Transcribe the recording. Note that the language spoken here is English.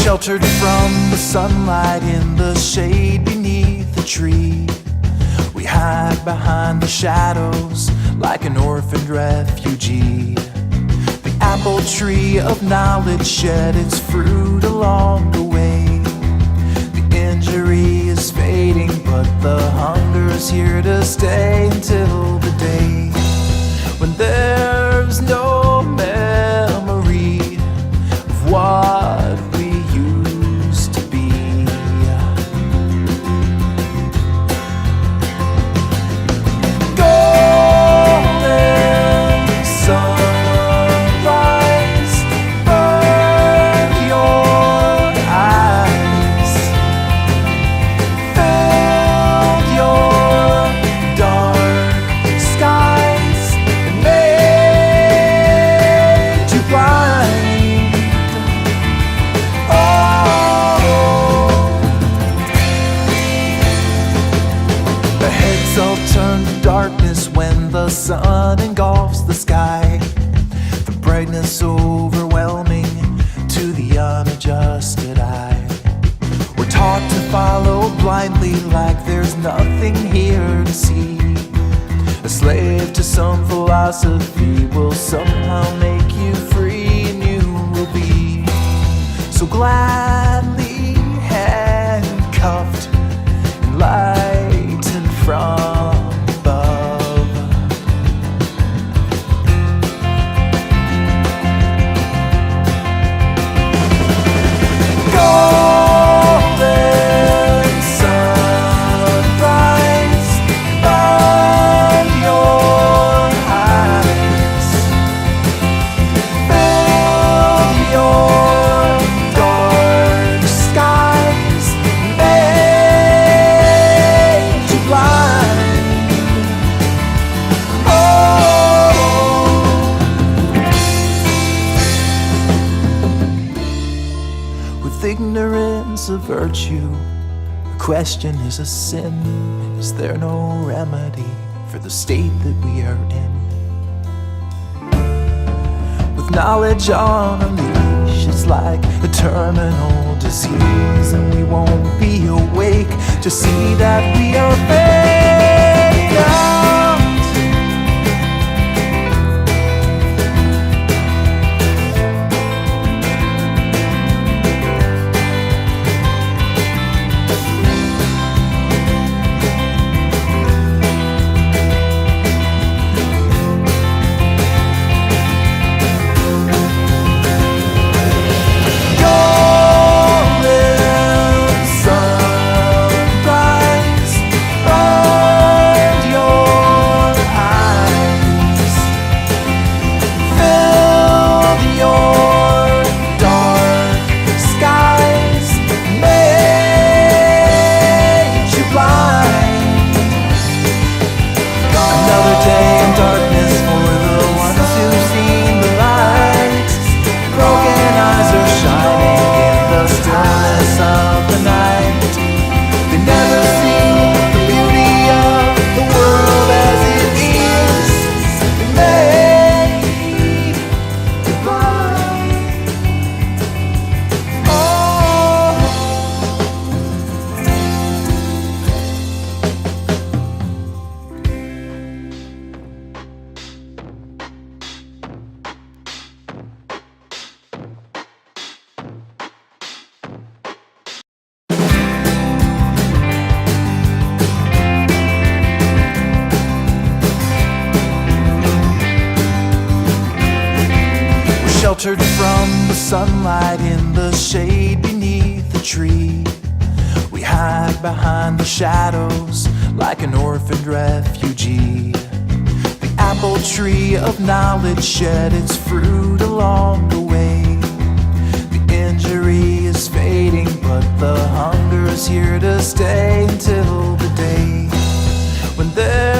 Sheltered from the sunlight in the shade beneath the tree. We hide behind the shadows like an orphaned refugee. The apple tree of knowledge shed its fruit along the way. The injury is fading, but the hunger is here to stay until the day when there's no memory of what we used to be. Golden sunrise, burn your eyes, fill your dark skies, and made you blind. The heads all turn to darkness when the sun engulfs the sky. The brightness overwhelming to the unadjusted eye. We're taught to follow blindly like there's nothing here to see. A slave to some philosophy will somehow make you free, and you will be so gladly handcuffed and lightened from above. Golden sunrise, burn your eyes, fill your dark skies, made you blind. With ignorance a virtue, the question is a sin. Is there no remedy for the state that we are in? With knowledge on a leash, it's like a terminal disease, and we won't be awake to see that we are fading out. Sheltered from the sunlight in the shade beneath the tree. We hide behind the shadows like an orphaned refugee. The apple tree of knowledge shed its fruit along the way. The injury is fading, but the hunger is here to stay until the day when there